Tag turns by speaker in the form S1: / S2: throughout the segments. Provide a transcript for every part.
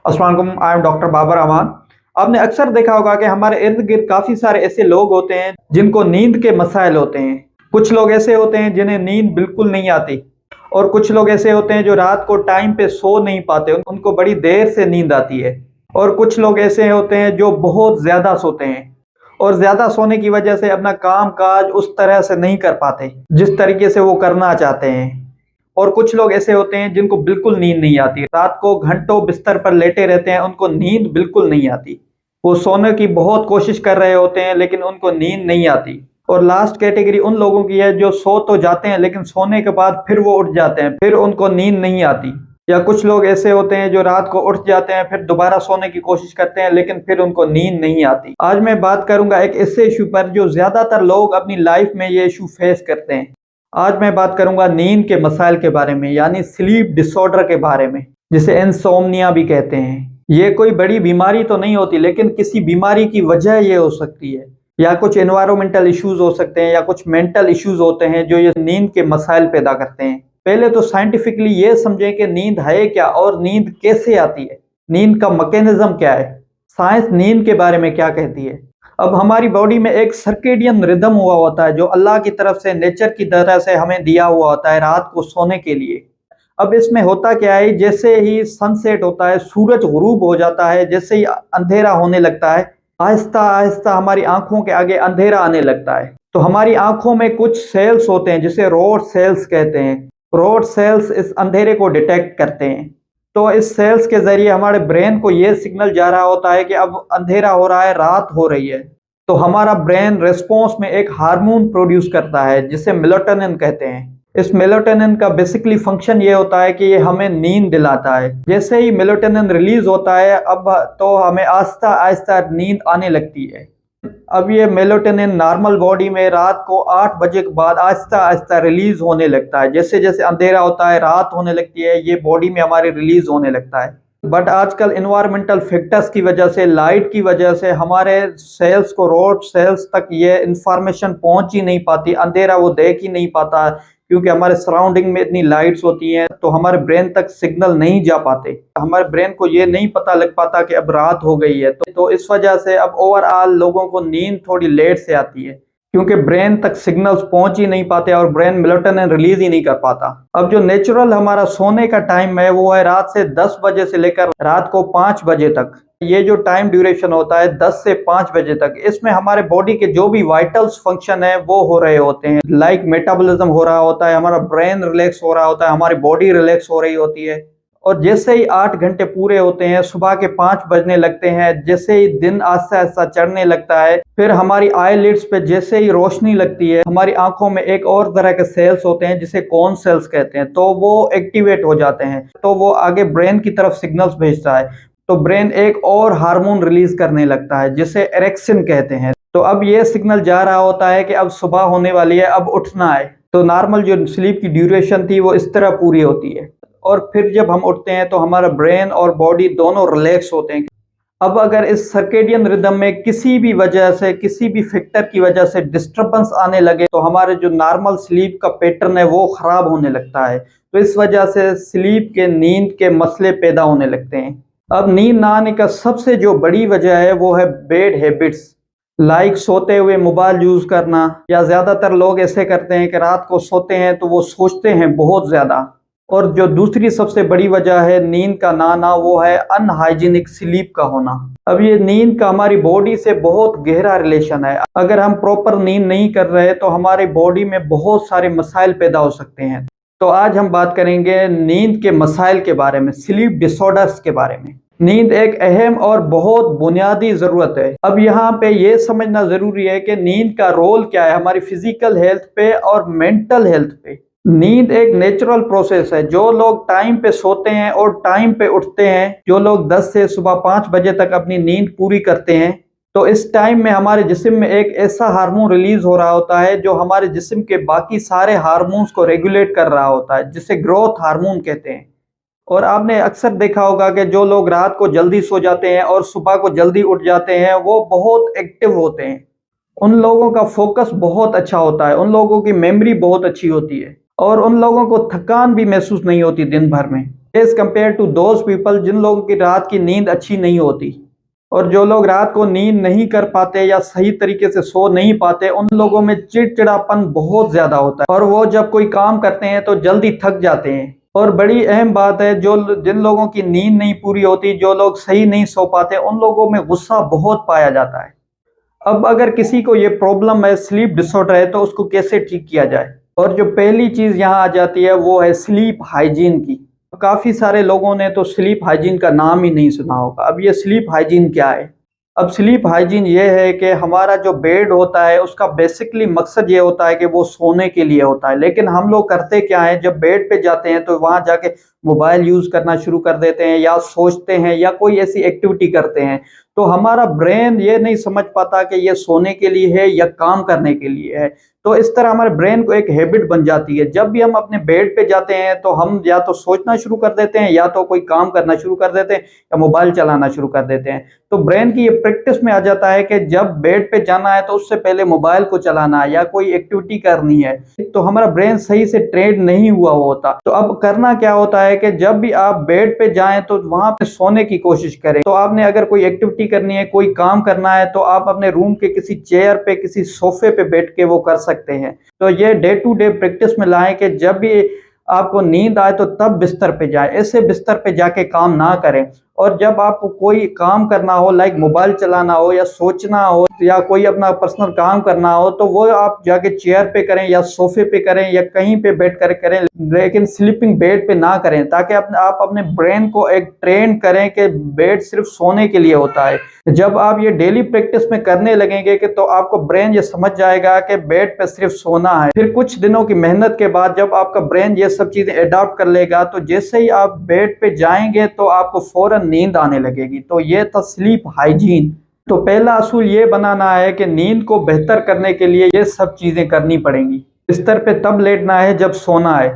S1: अस्सलाम वालेकुम, I am doctor Babar अमान। आपने अक्सर देखा होगा कि हमारे इर्द गिर्द काफ़ी सारे ऐसे लोग होते हैं जिनको नींद के मसाइल होते हैं। कुछ लोग ऐसे होते हैं जिन्हें नींद बिल्कुल नहीं आती, और कुछ लोग ऐसे होते हैं जो रात को टाइम पे सो नहीं पाते, उनको बड़ी देर से नींद आती है। और कुछ लोग ऐसे होते हैं जो बहुत ज़्यादा सोते हैं, और ज़्यादा सोने की वजह से अपना काम काज उस तरह से नहीं कर पाते जिस तरीके से वो करना चाहते हैं। और कुछ लोग ऐसे होते हैं जिनको बिल्कुल नींद नहीं आती, रात को घंटों बिस्तर पर लेटे रहते हैं, उनको नींद बिल्कुल नहीं आती। वो सोने की बहुत कोशिश कर रहे होते हैं लेकिन उनको नींद नहीं आती। और लास्ट कैटेगरी उन लोगों की है जो सो तो जाते हैं लेकिन सोने के बाद फिर वो उठ जाते हैं, फिर उनको नींद नहीं आती। या कुछ लोग ऐसे होते हैं जो रात को उठ जाते हैं, फिर दोबारा सोने की कोशिश करते हैं लेकिन फिर उनको नींद नहीं आती। आज मैं बात करूंगा एक ऐसे इशू पर जो ज्यादातर लोग अपनी लाइफ में ये इशू फेस करते हैं। आज मैं बात करूंगा नींद के मसाइल के बारे में, यानी स्लीप डिसऑर्डर के बारे में, जिसे इंसोम्निया भी कहते हैं। ये कोई बड़ी बीमारी तो नहीं होती, लेकिन किसी बीमारी की वजह ये हो सकती है, या कुछ एनवायरमेंटल इश्यूज हो सकते हैं, या कुछ मेंटल इश्यूज होते हैं जो ये नींद के मसाइल पैदा करते हैं। पहले तो साइंटिफिकली ये समझें कि नींद है क्या और नींद कैसे आती है, नींद का मैकेनिज्म क्या है, साइंस नींद के बारे में क्या कहती है। अब हमारी बॉडी में एक सर्केडियन रिदम हुआ होता है जो अल्लाह की तरफ से, नेचर की तरह से हमें दिया हुआ होता है रात को सोने के लिए। अब इसमें होता क्या है, जैसे ही सनसेट होता है, सूरज गुरूब हो जाता है, जैसे ही अंधेरा होने लगता है, आहिस्ता आहिस्ता हमारी आंखों के आगे अंधेरा आने लगता है। तो हमारी आंखों में कुछ सेल्स होते हैं जिसे रोड सेल्स कहते हैं। रोड सेल्स इस अंधेरे को डिटेक्ट करते हैं। तो इस सेल्स के जरिए हमारे ब्रेन को ये सिग्नल जा रहा होता है कि अब अंधेरा हो रहा है, रात हो रही है। तो हमारा ब्रेन रेस्पॉन्स में एक हार्मोन प्रोड्यूस करता है जिसे मेलाटोनिन कहते हैं। इस मेलाटोनिन का बेसिकली फंक्शन ये होता है कि ये हमें नींद दिलाता है। जैसे ही मेलाटोनिन रिलीज होता है, अब तो हमें आहिस्ता आहिस्ता नींद आने लगती है। अब ये मेलाटोनिन नॉर्मल बॉडी में रात को 8 बजे के बाद आहिस्ता आहिस्ता रिलीज होने लगता है। जैसे जैसे अंधेरा होता है, रात होने लगती है, ये बॉडी में हमारे रिलीज होने लगता है। बट आजकल इन्वायरमेंटल फैक्टर्स की वजह से, लाइट की वजह से हमारे सेल्स को, रोड सेल्स तक ये इंफॉर्मेशन पहुंच ही नहीं पाती, अंधेरा वो देख ही नहीं पाता, क्योंकि हमारे सराउंडिंग में इतनी लाइट्स होती हैं तो हमारे ब्रेन तक सिग्नल नहीं जा पाते। हमारे ब्रेन को ये नहीं पता लग पाता कि अब रात हो गई है। तो इस वजह से अब ओवरऑल लोगों को नींद थोड़ी लेट से आती है, क्योंकि ब्रेन तक सिग्नल्स पहुंच ही नहीं पाते और ब्रेन मेलाटोनिन रिलीज ही नहीं कर पाता। अब जो नेचुरल हमारा सोने का टाइम है वो है रात से 10 बजे से लेकर रात को 5 बजे तक। ये जो टाइम ड्यूरेशन होता है 10 से 5 बजे तक, इसमें हमारे बॉडी के जो भी वाइटल्स फंक्शन है वो हो रहे होते हैं। लाइक मेटाबॉलिज्म हो रहा होता है, हमारा ब्रेन रिलैक्स हो रहा होता है, हमारी बॉडी रिलैक्स हो रही होती है। और जैसे ही 8 घंटे पूरे होते हैं, सुबह के 5 बजने लगते हैं, जैसे ही दिन आस्ता आस्ता चढ़ने लगता है, फिर हमारी आईलिड्स पे जैसे ही रोशनी लगती है, हमारी आंखों में एक और तरह के सेल्स होते हैं जिसे कॉन सेल्स कहते हैं, तो वो एक्टिवेट हो जाते हैं। तो वो आगे ब्रेन की तरफ सिग्नल्स भेजता है, तो ब्रेन एक और हार्मोन रिलीज करने लगता है जिसे एरेक्सिन कहते हैं। तो अब ये सिग्नल जा रहा होता है कि अब सुबह होने वाली है, अब उठना है। तो नॉर्मल जो स्लीप की ड्यूरेशन थी वो इस तरह पूरी होती है। और फिर जब हम उठते हैं तो हमारा ब्रेन और बॉडी दोनों रिलैक्स होते हैं। अब अगर इस सर्केडियन रिदम में किसी भी वजह से, किसी भी फैक्टर की वजह से डिस्टरबेंस आने लगे तो हमारे जो नॉर्मल स्लीप का पैटर्न है वो खराब होने लगता है। तो इस वजह से स्लीप के, नींद के मसले पैदा होने लगते हैं। अब नींद ना आने का सबसे जो बड़ी वजह है वो है बैड हैबिट्स, लाइक सोते हुए मोबाइल यूज करना, या ज्यादातर लोग ऐसे करते हैं कि रात को सोते हैं तो वो सोचते हैं बहुत ज्यादा। और जो दूसरी सबसे बड़ी वजह है नींद का ना आना, वो है अनहाइजीनिक स्लीप का होना। अब ये नींद का हमारी बॉडी से बहुत गहरा रिलेशन है। अगर हम प्रॉपर नींद नहीं कर रहे तो हमारी बॉडी में बहुत सारे मसाइल पैदा हो सकते हैं। तो आज हम बात करेंगे नींद के मसाइल के बारे में, स्लीप डिसऑर्डर्स के बारे में। नींद एक अहम और बहुत बुनियादी जरूरत है। अब यहाँ पे ये समझना जरूरी है कि नींद का रोल क्या है हमारी फिजिकल हेल्थ पे और मेंटल हेल्थ पे। नींद एक नेचुरल प्रोसेस है। जो लोग टाइम पे सोते हैं और टाइम पे उठते हैं, जो लोग 10 से सुबह 5 बजे तक अपनी नींद पूरी करते हैं, तो इस टाइम में हमारे जिस्म में एक ऐसा हार्मोन रिलीज हो रहा होता है जो हमारे जिस्म के बाकी सारे हार्मोन्स को रेगुलेट कर रहा होता है, जिसे ग्रोथ हार्मोन कहते हैं। और आपने अक्सर देखा होगा कि जो लोग रात को जल्दी सो जाते हैं और सुबह को जल्दी उठ जाते हैं, वो बहुत एक्टिव होते हैं। उन लोगों का फोकस बहुत अच्छा होता है, उन लोगों की मेमोरी बहुत अच्छी होती है, और उन लोगों को थकान भी महसूस नहीं होती दिन भर में। As compare to those people जिन लोगों की रात की नींद अच्छी नहीं होती। और जो लोग रात को नींद नहीं कर पाते या सही तरीके से सो नहीं पाते, उन लोगों में चिड़चिड़ापन बहुत ज्यादा होता है और वो जब कोई काम करते हैं तो जल्दी थक जाते हैं। और बड़ी अहम बात है, जो जिन लोगों की नींद नहीं पूरी होती, जो लोग सही नहीं सो पाते, उन लोगों में गुस्सा बहुत पाया जाता है। अब अगर किसी को ये प्रॉब्लम है, स्लीप डिसऑर्डर है, तो उसको कैसे ठीक किया जाए? और जो पहली चीज यहाँ आ जाती है वो है स्लीप हाइजीन की। काफी सारे लोगों ने तो स्लीप हाइजीन का नाम ही नहीं सुना होगा। अब ये स्लीप हाइजीन क्या है? अब स्लीप हाइजीन ये है कि हमारा जो बेड होता है उसका बेसिकली मकसद ये होता है कि वो सोने के लिए होता है, लेकिन हम लोग करते क्या है, जब बेड पे जाते हैं तो वहां जाके मोबाइल यूज करना शुरू कर देते हैं या सोचते हैं या कोई ऐसी एक्टिविटी करते हैं। तो हमारा ब्रेन ये नहीं समझ पाता कि ये सोने के लिए है या काम करने के लिए है। तो इस तरह हमारे ब्रेन को एक हैबिट बन जाती है, जब भी हम अपने बेड पे जाते हैं तो हम या तो सोचना शुरू कर देते हैं या तो कोई काम करना शुरू कर देते हैं या मोबाइल चलाना शुरू कर देते हैं। तो ब्रेन की ये प्रैक्टिस में आ जाता है कि जब बेड पे जाना है तो उससे पहले मोबाइल को चलाना है या कोई एक्टिविटी करनी है। तो हमारा ब्रेन सही से ट्रेन नहीं हुआ होता। तो अब करना क्या होता है कि जब भी आप बेड पे जाएं तो वहां पे सोने की कोशिश करें। तो आपने अगर कोई एक्टिविटी करनी है, कोई काम करना है, तो आप अपने रूम के किसी चेयर पे, किसी सोफे पे बैठ के वो कर सकते हैं। तो ये डे टू डे प्रैक्टिस में लाएं कि जब भी आपको नींद आए तो तब बिस्तर पे जाएं, ऐसे बिस्तर पे जाके काम ना करें। और जब आपको कोई काम करना हो, लाइक मोबाइल चलाना हो या सोचना हो या कोई अपना पर्सनल काम करना हो, तो वो आप जाके चेयर पे करें या सोफे पे करें या कहीं पे बैठ कर करें, लेकिन स्लीपिंग बेड पे ना करें, ताकि आप अपने ब्रेन को एक ट्रेन करें कि बेड सिर्फ सोने के लिए होता है। जब आप ये डेली प्रैक्टिस में करने लगेंगे कि तो आपको ब्रेन ये समझ जाएगा कि बेड पे सिर्फ सोना है। फिर कुछ दिनों की मेहनत के बाद जब आपका ब्रेन ये सब चीजें अडॉप्ट कर लेगा, तो जैसे ही आप बेड पे जाएंगे तो आपको फौरन नींद आने लगेगी। तो ये था स्लीप हाइजीन। तो पहला असूल ये बनाना है कि नींद को बेहतर करने के लिए ये सब चीजें करनी पड़ेंगी। बिस्तर पे तब लेटना है जब सोना है।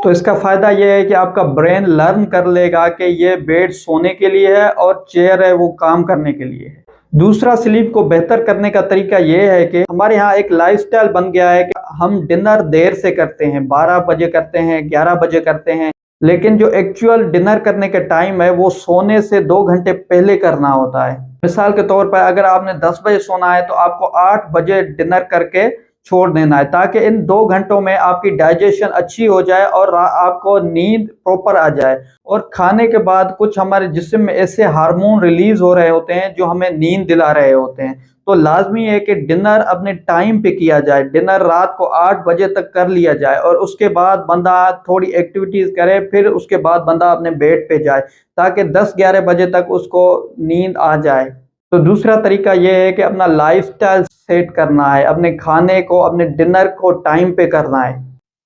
S1: तो इसका फायदा यह है कि आपका ब्रेन लर्न कर लेगा कि ये बेड सोने के लिए है और चेयर है वो काम करने के लिए है। दूसरा स्लीप को बेहतर करने का तरीका यह है कि हमारे यहाँ एक लाइफस्टाइल बन गया है कि हम डिनर देर से करते हैं, 12 बजे करते हैं, 11 बजे करते हैं, लेकिन जो एक्चुअल डिनर करने का टाइम है वो सोने से 2 घंटे पहले करना होता है। मिसाल के तौर पर अगर आपने 10 बजे सोना है तो आपको 8 बजे डिनर करके छोड़ देना है, ताकि इन 2 घंटों में आपकी डाइजेशन अच्छी हो जाए और आपको नींद प्रॉपर आ जाए। और खाने के बाद कुछ हमारे जिस्म में ऐसे हार्मोन रिलीज हो रहे होते हैं जो हमें नींद दिला रहे होते हैं। तो लाजमी है कि डिनर अपने टाइम पे किया जाए। डिनर रात को 8 बजे तक कर लिया जाए और उसके बाद बंदा थोड़ी एक्टिविटीज करे, फिर उसके बाद बंदा अपने बेड पे जाए, ताकि 10-11 बजे तक उसको नींद आ जाए। तो दूसरा तरीका यह है कि अपना लाइफस्टाइल सेट करना है, अपने खाने को, अपने डिनर को टाइम पे करना है।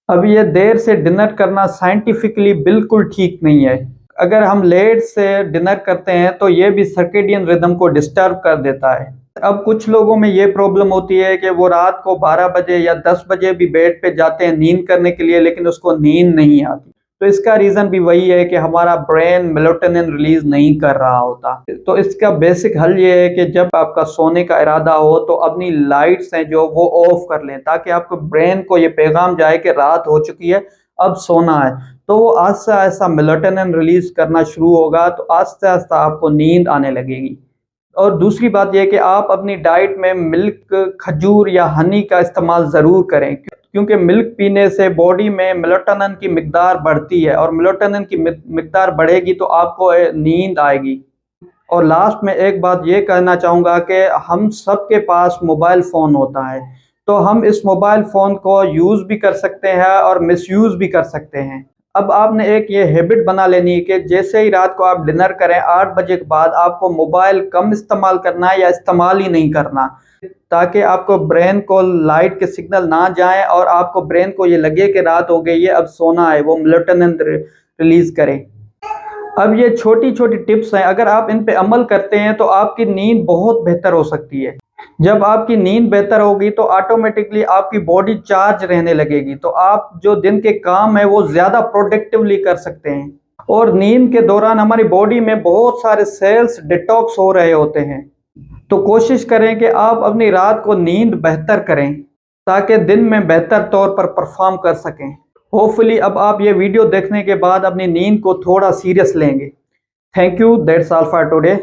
S1: अब ये देर से डिनर करना साइंटिफिकली बिल्कुल ठीक नहीं है। अगर हम लेट से डिनर करते हैं तो ये भी सर्केडियन रिदम को डिस्टर्ब कर देता है। अब कुछ लोगों में ये प्रॉब्लम होती है कि वो रात को 12 बजे या 10 बजे भी बेड पे जाते हैं नींद करने के लिए, लेकिन उसको नींद नहीं आती। तो इसका रीजन भी वही है कि हमारा ब्रेन मेलाटोनिन रिलीज नहीं कर रहा होता। तो इसका बेसिक हल ये है कि जब आपका सोने का इरादा हो तो अपनी लाइट्स हैं जो वो ऑफ कर लें, ताकि आपको ब्रेन को ये पैगाम जाए कि रात हो चुकी है, अब सोना है। तो वो आहिस्ता आहिस्ता मेलाटोनिन रिलीज करना शुरू होगा, तो आहिस्ता आहिस्ता आपको नींद आने लगेगी। और दूसरी बात यह कि आप अपनी डाइट में मिल्क, खजूर या हनी का इस्तेमाल ज़रूर करें, क्योंकि मिल्क पीने से बॉडी में मेलाटोनिन की मिकदार बढ़ती है और मेलाटोनिन की मिकदार बढ़ेगी तो आपको नींद आएगी। और लास्ट में एक बात ये कहना चाहूँगा कि हम सबके पास मोबाइल फ़ोन होता है, तो हम इस मोबाइल फ़ोन को यूज़ भी कर सकते हैं और मिसयूज़ भी कर सकते हैं। अब आपने एक ये हैबिट बना लेनी है कि जैसे ही रात को आप डिनर करें 8 बजे के बाद आपको मोबाइल कम इस्तेमाल करना है या इस्तेमाल ही नहीं करना, ताकि आपको ब्रेन को लाइट के सिग्नल ना जाएं और आपको ब्रेन को ये लगे कि रात हो गई है, अब सोना है, वो मेलाटोनिन रिलीज करे। अब ये छोटी छोटी टिप्स हैं, अगर आप इन पे अमल करते हैं तो आपकी नींद बहुत बेहतर हो सकती है। जब आपकी नींद बेहतर होगी तो ऑटोमेटिकली आपकी बॉडी चार्ज रहने लगेगी, तो आप जो दिन के काम है वो ज़्यादा प्रोडक्टिवली कर सकते हैं। और नींद के दौरान हमारी बॉडी में बहुत सारे सेल्स डिटॉक्स हो रहे होते हैं। तो कोशिश करें कि आप अपनी रात को नींद बेहतर करें, ताकि दिन में बेहतर तौर पर परफॉर्म कर सकें। होपफुली अब आप ये वीडियो देखने के बाद अपनी नींद को थोड़ा सीरियस लेंगे। Thank you, that's all for today.